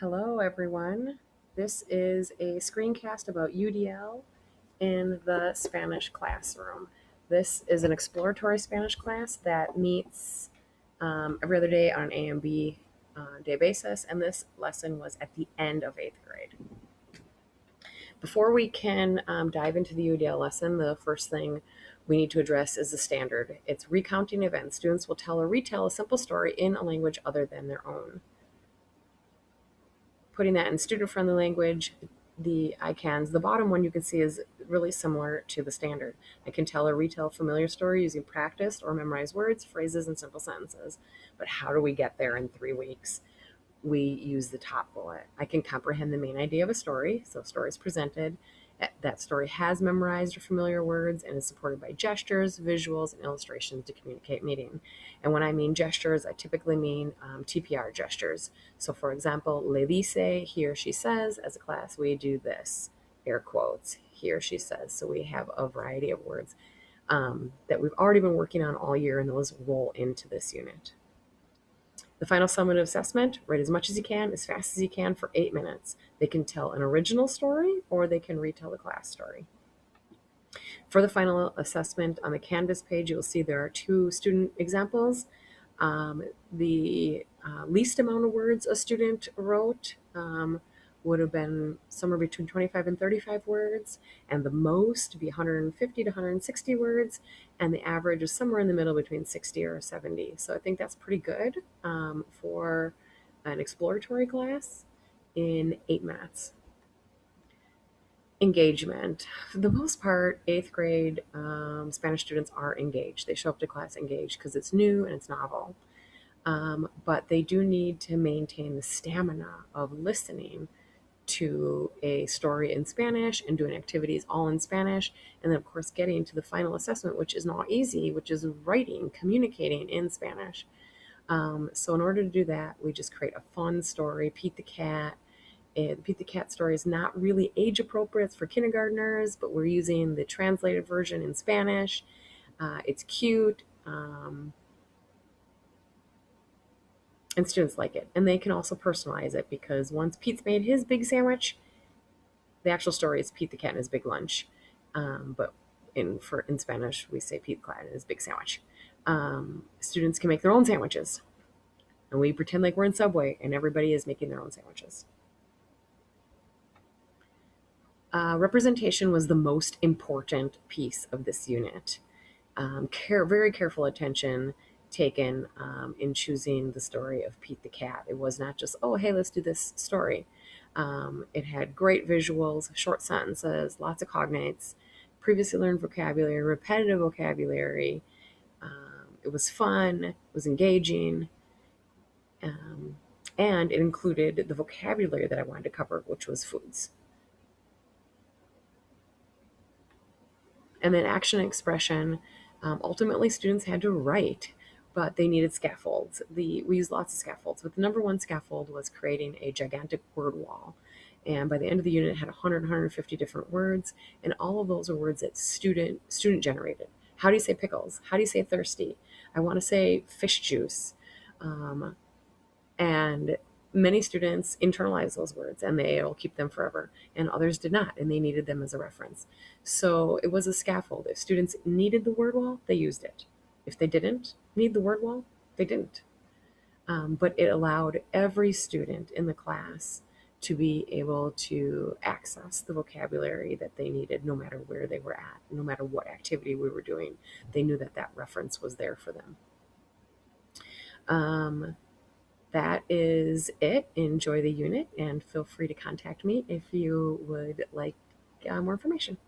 Hello, everyone. This is a screencast about UDL in the Spanish classroom. This is an exploratory Spanish class that meets every other day on an A and B day basis, and this lesson was at the end of eighth grade. Before we can dive into the UDL lesson, the first thing we need to address is the standard. It's recounting events. Students will tell or retell a simple story in a language other than their own. Putting that in student-friendly language, the ICANNs, the bottom one you can see is really similar to the standard. I can tell or retell a familiar story using practiced or memorized words, phrases, and simple sentences. But how do we get there in 3 weeks? We use the top bullet. I can comprehend the main idea of a story. So, story is presented. That story has memorized or familiar words and is supported by gestures, visuals, and illustrations to communicate meaning. And when I mean gestures, I typically mean TPR gestures. So, for example, le dice, he or she says, as a class, we do this, air quotes, he or she says. So, we have a variety of words that we've already been working on all year, and those roll into this unit. The final summative assessment, write as much as you can, as fast as you can for 8 minutes. They can tell an original story or they can retell the class story. For the final assessment on the Canvas page, you will see there are 2 student examples. The least amount of words a student wrote would have been somewhere between 25 and 35 words, and the most would be 150 to 160 words, and the average is somewhere in the middle between 60 or 70. So I think that's pretty good for an exploratory class in 8 minutes. Engagement. For the most part, eighth grade Spanish students are engaged. They show up to class engaged because it's new and it's novel. But they do need to maintain the stamina of listening to a story in Spanish and doing activities all in Spanish. And then, of course, getting to the final assessment, which is not easy, which is writing, communicating in Spanish. So, in order to do that, we just create a fun story, Pete the Cat. And the Pete the Cat story is not really age appropriate. It's for kindergartners, but we're using the translated version in Spanish. It's cute. And students like it. And they can also personalize it because once Pete's made his big sandwich, the actual story is Pete the Cat and his big lunch. But in Spanish, we say Pete the Cat and his big sandwich. Students can make their own sandwiches. And we pretend like we're in Subway and everybody is making their own sandwiches. Representation was the most important piece of this unit. Very careful attention taken in choosing the story of Pete the Cat. It was not just, oh, hey, let's do this story. It had great visuals, short sentences, lots of cognates, previously learned vocabulary, repetitive vocabulary. It was fun, it was engaging, um, and it included the vocabulary that I wanted to cover, which was foods. And then action expression. Ultimately, students had to write, but they needed scaffolds. We used lots of scaffolds, but the number one scaffold was creating a gigantic word wall. And by the end of the unit, it had 100, 150 different words, and all of those are words that student generated. How do you say pickles? How do you say thirsty? I want to say fish juice. And many students internalize those words and they'll keep them forever, and others did not, and they needed them as a reference. So it was a scaffold. If students needed the word wall, they used it. If they didn't need the word wall, they didn't. But it allowed every student in the class to be able to access the vocabulary that they needed no matter where they were at, no matter what activity we were doing. They knew that that reference was there for them. That is it. Enjoy the unit and feel free to contact me if you would like more information.